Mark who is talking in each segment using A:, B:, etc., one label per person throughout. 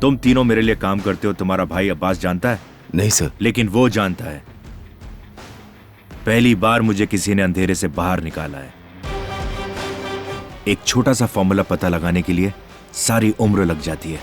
A: तुम तीनों मेरे लिए काम करते हो, तुम्हारा भाई अब्बास जानता है?
B: नहीं सर।
A: लेकिन वो जानता है। पहली बार मुझे किसी ने अंधेरे से बाहर निकाला है। एक छोटा सा फॉर्मूला पता लगाने के लिए सारी उम्र लग जाती है।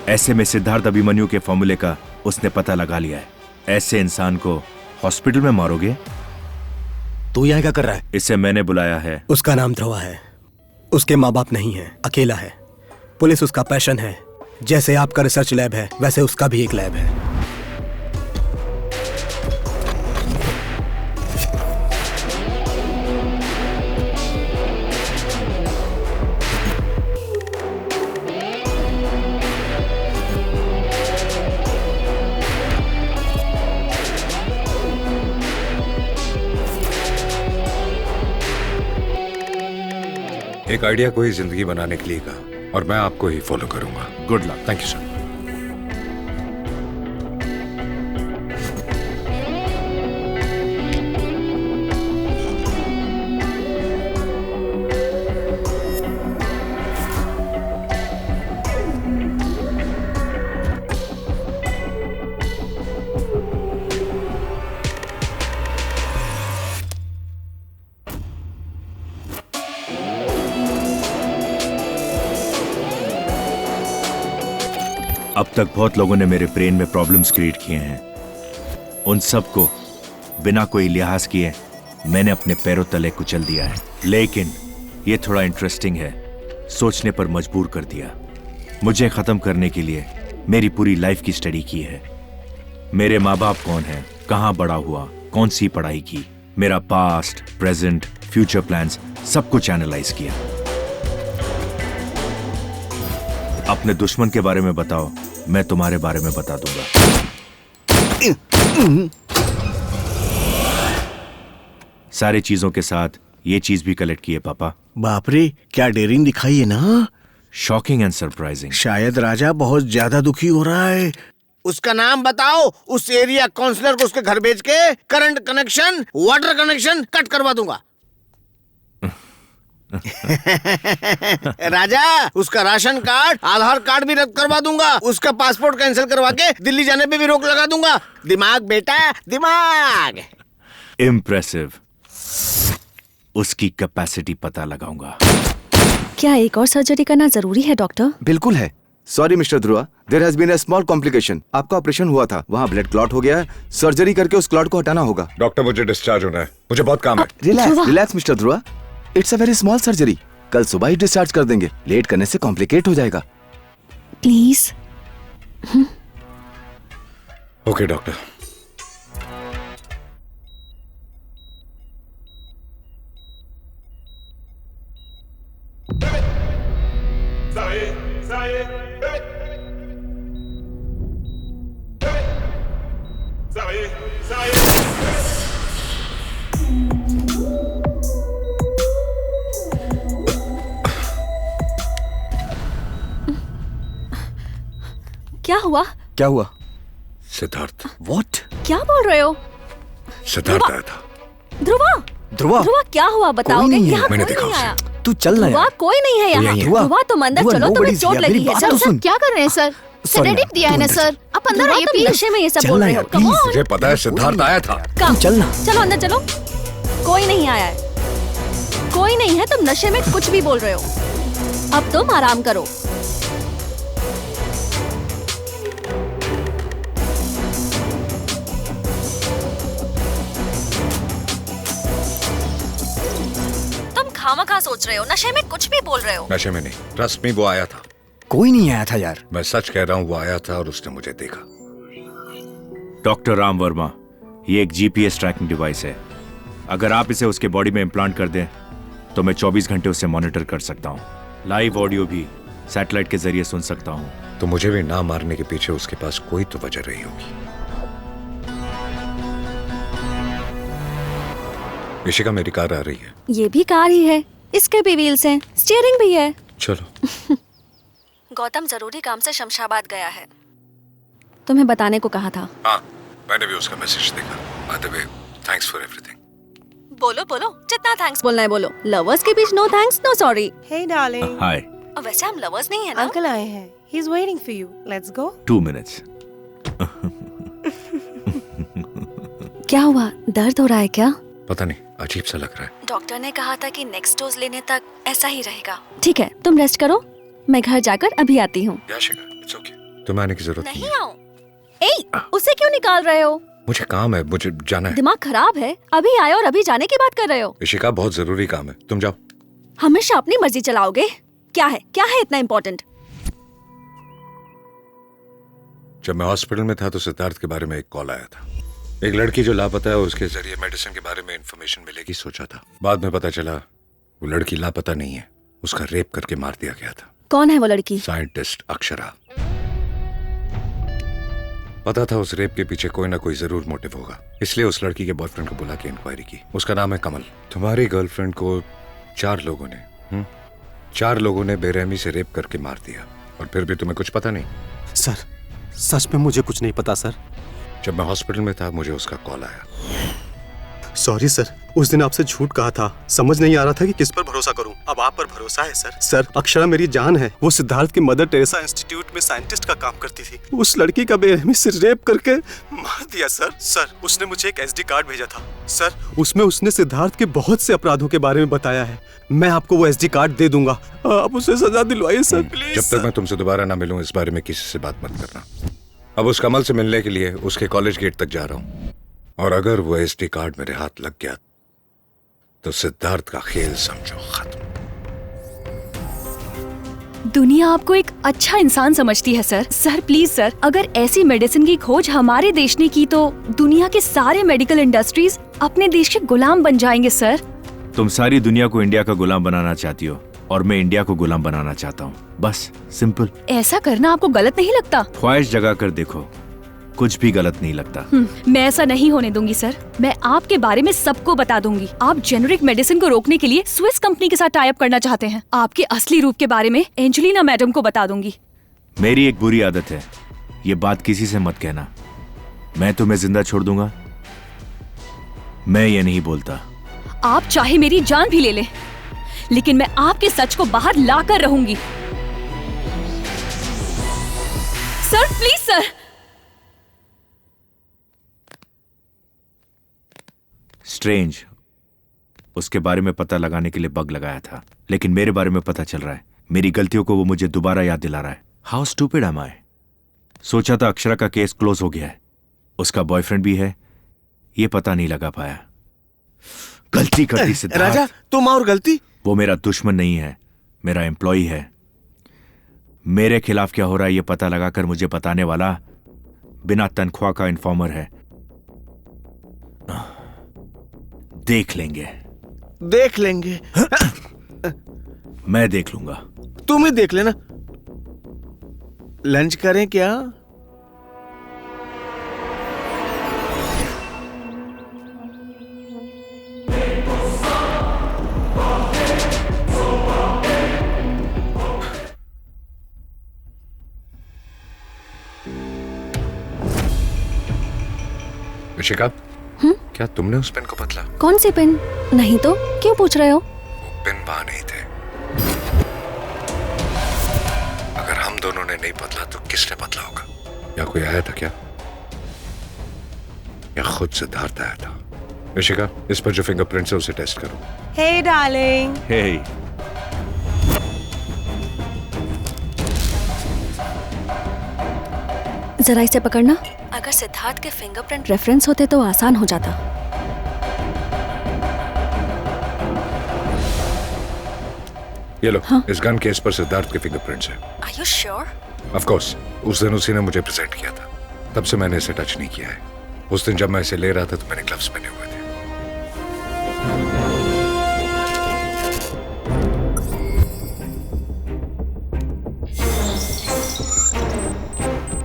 A: ऐसे में सिद्धार्थ अभिमन्यु के फॉर्मूले का उसने पता लगा लिया है। ऐसे इंसान को हॉस्पिटल में मारोगे?
B: तू यहाँ क्या कर रहा है?
A: इसे मैंने बुलाया है।
C: उसका नाम ध्रुवा है। उसके माँ बाप नहीं है, अकेला है। पुलिस उसका पैशन है। जैसे आपका रिसर्च लैब है वैसे उसका भी एक लैब है।
D: एक आइडिया को ही जिंदगी बनाने के लिए कहा और मैं आपको ही फॉलो करूंगा।
A: Good luck.
D: Thank you sir.
A: अब तक बहुत लोगों ने मेरे ब्रेन में प्रॉब्लम्स क्रिएट किए हैं। उन सबको बिना कोई लिहाज किए मैंने अपने पैरों तले कुचल दिया है। लेकिन ये थोड़ा इंटरेस्टिंग है, सोचने पर मजबूर कर दिया। मुझे खत्म करने के लिए मेरी पूरी लाइफ की स्टडी की है। मेरे माँ बाप कौन हैं, कहाँ बड़ा हुआ, कौन सी पढ़ाई की, मेरा पास्ट, प्रेजेंट, फ्यूचर प्लान्स सब कुछ एनालाइज किया। अपने दुश्मन के बारे में बताओ, मैं तुम्हारे बारे में बता दूंगा। सारी चीजों के साथ ये चीज भी कलेक्ट की है पापा।
E: बाप रे, क्या डेयरिंग दिखाई है ना।
A: Shocking and surprising.
E: शायद राजा बहुत ज्यादा दुखी हो रहा है।
F: उसका नाम बताओ। उस एरिया काउंसलर को उसके घर भेज के current connection, water connection cut करवा दूंगा। राजा, उसका राशन कार्ड, आधार कार्ड भी रद्द करवा दूंगा। उसका पासपोर्ट कैंसिल करवा के दिल्ली जाने पे भी रोक लगा दूंगा। दिमाग बेटा, दिमाग।
A: इम्प्रेसिव। उसकी कैपेसिटी पता लगाऊंगा।
G: क्या एक और सर्जरी करना जरूरी है डॉक्टर?
B: बिल्कुल है। Sorry mister Dhruva, there has been a small complication. आपका ऑपरेशन हुआ था, वहाँ ब्लड क्लॉट हो गया है। सर्जरी करके उस क्लॉट को हटाना होगा।
D: डॉक्टर, मुझे डिस्चार्ज होना है, मुझे बहुत काम है।
B: Relax relax mister Dhruva, it's a very small surgery. कल सुबह ही डिस्चार्ज कर देंगे। लेट करने से कॉम्प्लिकेट हो जाएगा।
G: प्लीज।
D: Okay doctor.
G: क्या हुआ?
B: क्या हुआ?
D: सिद्धार्थ।
B: व्हाट?
G: क्या बोल रहे हो?
D: सिद्धार्थ आया था।
G: ध्रुवा,
B: ध्रुवा,
G: ध्रुवा क्या हुआ बताओगे?
B: नहीं है।
G: यहाँ
D: मैंने
G: कोई
D: देखा
G: नहीं
D: उसे।
G: आया।
B: तू चल ना
G: ध्रुवा,
B: यार।
G: कोई नहीं है यहाँ।
B: ध्रुवा,
G: ध्रुवा तुम अंदर
B: ध्रुवा,
G: चलो, तुम्हें
B: nobody's
G: चोट
B: here।
G: लगी
B: मेरी
G: है।
B: बात
G: चलो
B: तो
G: सर,
B: सुन।
H: क्या कर रहे हैं सर?
B: Sorry
H: सेडेटिव
B: यार,
H: दिया है
B: तू
H: ना
B: अंदर
H: सर? आप अंदर
G: ध्रुवा,
H: आइए
G: तुम
H: प्लीज।
G: नशे में ये सब
B: चलना
G: बोल रहे
B: यार,
G: हो। Come
B: please।
G: on।
D: मुझे पता है सिद्धार्थ आया था।
G: Come।
B: चलना।
G: चलो अंदर चलो। कोई नहीं आया है। कोई नहीं है, तुम नशे में कुछ भी बोल रहे हो। अब तुम आराम करो। खामखा सोच रहे हो, नशे में कुछ भी बोल रहे हो।
D: नशे में नहीं, ट्रस्ट मी, वो आया था।
B: कोई नहीं आया था यार।
D: मैं सच कह रहा हूँ, वो आया था और उसने मुझे देखा।
A: डॉक्टर राम वर्मा, ये एक जीपीएस ट्रैकिंग डिवाइस है। अगर आप इसे उसके बॉडी में इम्प्लांट कर दें तो मैं 24 घंटे उसे मॉनिटर कर सकता हूँ। लाइव ऑडियो भी सैटेलाइट के जरिए सुन सकता हूँ।
D: तो मुझे भी ना मारने के पीछे उसके पास कोई तो वजह रही होगी। ऋषिका, मेरी कार आ रही है।
G: ये भी कार ही है, इसके भी व्हील्स हैं, स्टीयरिंग भी है।
D: चलो।
G: गौतम जरूरी काम से शमशाबाद गया है, तुम्हें बताने को कहा था।
D: हाँ, मैंने भी उसका मैसेज देखा। By the way, thanks for everything.
G: बोलो बोलो, जितना थैंक्स बोलना है बोलो। लवर्स के बीच नो थैंक्स नो सॉरी।
I: हे डार्लिंग।
A: हाय।
G: वैसे हम लवर्स नहीं है ना?
I: अंकल आए हैं।
H: He's waiting for you. Let's go.
A: 2 minutes.
G: क्या हुआ, दर्द हो रहा है क्या?
D: पता नहीं, अजीब सा लग रहा है।
G: डॉक्टर ने कहा था कि नेक्स्ट डोज लेने तक ऐसा ही रहेगा। ठीक है, तुम रेस्ट करो, मैं घर जाकर अभी आती हूँ।
D: Yashika, it's okay. तुम्हें आने की जरूरत नहीं
G: नहीं आऊँ। ए, उसे क्यों निकाल रहे हो?
D: मुझे काम है, मुझे जाना है।
G: दिमाग खराब है? अभी आए और अभी जाने की बात कर रहे हो?
D: इशिका, बहुत जरूरी काम है, तुम जाओ।
G: हमेशा अपनी मर्जी चलाओगे? क्या है इतना इम्पोर्टेंट?
D: जब मैं हॉस्पिटल में था तो सिद्धार्थ के बारे में एक कॉल आया था। एक लड़की जो लापता है, उसके जरिए मेडिसिन के बारे में इंफॉर्मेशन मिलेगी सोचा था। बाद में पता चला वो लड़की लापता नहीं है, उसका रेप करके मार दिया गया था।
G: कौन है वो लड़की?
D: साइंटिस्ट अक्षरा। पता था उस रेप के पीछे कोई ना कोई जरूर मोटिव होगा, इसलिए उस लड़की के बॉयफ्रेंड को बुला के इंक्वायरी की। उसका नाम है कमल। तुम्हारी गर्लफ्रेंड को 4 लोगों ने बेरहमी से रेप करके मार दिया, और फिर भी तुम्हें कुछ पता नहीं?
C: सर, सच में मुझे कुछ नहीं पता सर।
D: जब मैं हॉस्पिटल में था मुझे उसका कॉल आया।
C: सॉरी सर, उस दिन आपसे झूठ कहा था, समझ नहीं आ रहा था कि किस पर भरोसा करूं। अब आप पर भरोसा है सर। सर, अक्षरा मेरी जान है। वो सिद्धार्थ के मदर टेरेसा इंस्टीट्यूट में साइंटिस्ट का काम करती थी। उस लड़की का बेरहमी से रेप करके मार दिया सर। सर, उसने मुझे एक SD कार्ड भेजा था सर, उसमें उसने सिद्धार्थ के बहुत से अपराधों के बारे में बताया है। मैं आपको वो SD कार्ड दे दूंगा, आप उसे सजा दिलवाइए सर प्लीज।
D: जब तक मैं तुमसे दोबारा ना मिलूं, इस बारे में किसी से बात मत करना। अब उस कमल से मिलने के लिए उसके कॉलेज गेट तक जा रहा हूं, और अगर वो SD कार्ड मेरे हाथ लग गया तो सिद्धार्थ का खेल समझो खत्म।
I: दुनिया आपको एक अच्छा इंसान समझती है सर। सर प्लीज सर, अगर ऐसी मेडिसिन की खोज हमारे देश ने की तो दुनिया के सारे मेडिकल इंडस्ट्रीज अपने देश के गुलाम बन जाएंगे सर।
A: तुम सारी दुनिया को इंडिया का गुलाम बनाना चाहती हो, और मैं इंडिया को गुलाम बनाना चाहता हूँ। बस सिंपल।
I: ऐसा करना आपको गलत नहीं लगता?
A: ख्वाहिश जगा कर देखो, कुछ भी गलत नहीं लगता।
I: मैं ऐसा नहीं होने दूंगी सर। मैं आपके बारे में सबको बता दूंगी। आप जेनेरिक मेडिसिन को रोकने के लिए स्विस कंपनी के साथ टाई अप करना चाहते हैं। आपके असली रूप के बारे में एंजेलिना मैडम को बता दूंगी।
A: मेरी एक बुरी आदत है, ये बात किसी से मत कहना। मैं तुम्हें जिंदा छोड़ दूंगा, मैं ये नहीं बोलता।
I: आप चाहे मेरी जान भी ले लें, लेकिन मैं आपके सच को बाहर लाकर रहूंगी। Sir please sir.
A: स्ट्रेंज, उसके बारे में पता लगाने के लिए बग लगाया था, लेकिन मेरे बारे में पता चल रहा है। मेरी गलतियों को वो मुझे दोबारा याद दिला रहा है। हाउ स्टूपिड एम आई। सोचा था अक्षरा का केस क्लोज हो गया है, उसका बॉयफ्रेंड भी है, ये पता नहीं लगा पाया। गलती कर दी सिद्धार्थ।
F: राजा, तुम और गलती?
A: वो मेरा दुश्मन नहीं है, मेरा एम्प्लॉई है। मेरे खिलाफ क्या हो रहा है ये पता लगाकर मुझे बताने वाला बिना तनख्वाह का इन्फॉर्मर है। देख लेंगे।
F: देख लेंगे?
A: मैं देख लूंगा।
F: तुम ही देख लेना। लंच करें क्या?
D: इशिका, क्या तुमने उस पेन को बदला?
G: कौन सी पेन? नहीं तो क्यों पूछ रहे हो?
D: वो पेन वहां नहीं थे। अगर हम दोनों ने नहीं बदला तो किसने बदला होगा? या कोई आया था क्या? या खुद सिद्धार्थ आया था? इशिका, इस पर जो फिंगरप्रिंट्स है उसे टेस्ट करो।
H: Hey darling.
A: हे,
G: जरा इसे पकड़ना। अगर सिद्धार्थ के फिंगरप्रिंट रेफरेंस होते तो आसान हो जाता।
D: ये लो, इस गन केस पर सिद्धार्थ के फिंगरप्रिंट्स हैं।
G: Are you sure?
D: Of course, उस दिन उसी ने मुझे प्रेजेंट किया था, तब से मैंने इसे टच नहीं किया है। उस दिन जब मैं इसे ले रहा था तो मैंने ग्लव्स पहने हुए थे।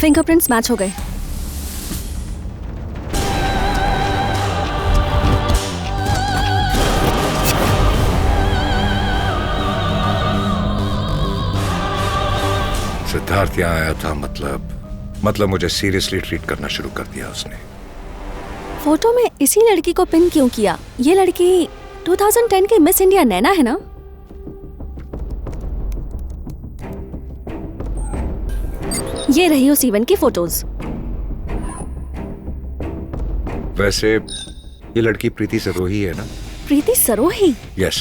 G: फिंगरप्रिंट्स मैच हो गए।
D: सिद्धार्थ यहाँ आया था, मतलब मुझे सीरियसली ट्रीट करना शुरू कर दिया उसने।
G: फोटो में इसी लड़की को पिन क्यों किया? ये लड़की 2010 के मिस इंडिया नैना है ना? ये रही उस इवेंट की फोटोज।
D: वैसे ये लड़की प्रीति सरोही है ना?
G: प्रीति सरोही?
D: यस,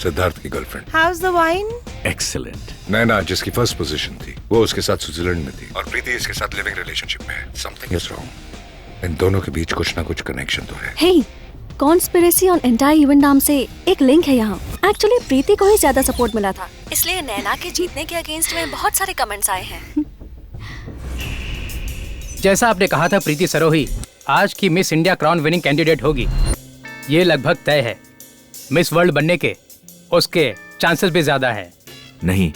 D: सिद्धार्थ की girlfriend.
H: How's the wine?
A: Excellent.
D: Naina जिसकी फर्स्ट पोजीशन थी, वो उसके साथ स्विट्जरलैंड में थी और प्रीति इसके साथ लिविंग रिलेशनशिप में है। Something is wrong. इन दोनों के बीच कुछ ना कुछ कनेक्शन तो है।
G: हे, कॉन्स्पिरेसी ऑन एंटायर इवेंट नाम से एक लिंक है यहाँ। एक्चुअली प्रीति को ही ज्यादा सपोर्ट मिला था, इसलिए नैना के जीतने के अगेंस्ट में बहुत सारे कमेंट्स आए हैं।
J: जैसा आपने कहा था, प्रीति सरोही आज की miss India crown winning candidate होगी। ये लगभग तय है। मिस वर्ल्ड बनने के उसके चांसेस भी ज्यादा है।
A: नहीं,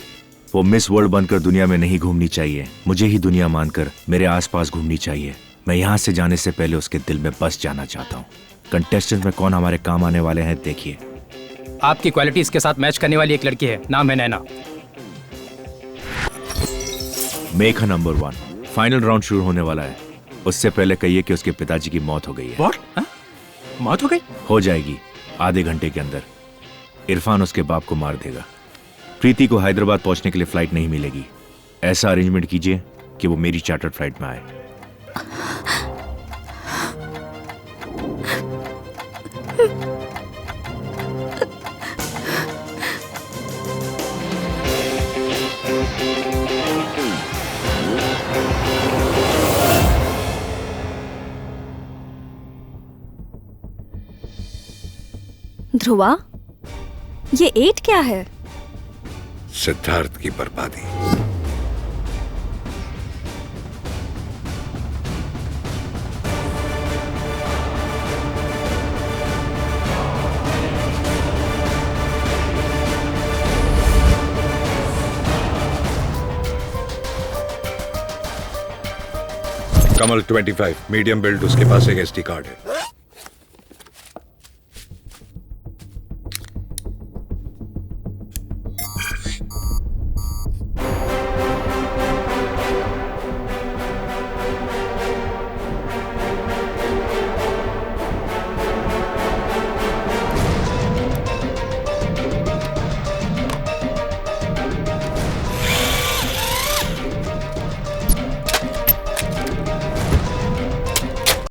A: वो मिस वर्ल्ड बनकर दुनिया में नहीं घूमनी चाहिए, मुझे ही दुनिया मानकर मेरे आसपास घूमनी चाहिए। मैं यहाँ से जाने से पहले उसके दिल में बस जाना चाहता हूँ। कंटेस्टेंट में कौन हमारे काम आने वाले हैं देखिए।
J: आपकी क्वालिटीज के साथ मैच करने वाली एक लड़की है, नाम है Naina.
A: Make number 1। Final round शुरू होने वाला है, उससे पहले कहिए कि उसके पिताजी की मौत हो गई है।
J: What? मौत हो गई?
A: हो जाएगी आधे घंटे के अंदर। इरफान उसके बाप को मार देगा। प्रीति को हैदराबाद पहुंचने के लिए फ्लाइट नहीं मिलेगी। ऐसा अरेंजमेंट कीजिए कि वो मेरी चार्टर्ड फ्लाइट में आए।
G: ध्रुवा, ये 8 क्या है?
D: सिद्धार्थ की बर्बादी। कमल 25 मीडियम बिल्ड, उसके पास एक एसडी कार्ड है।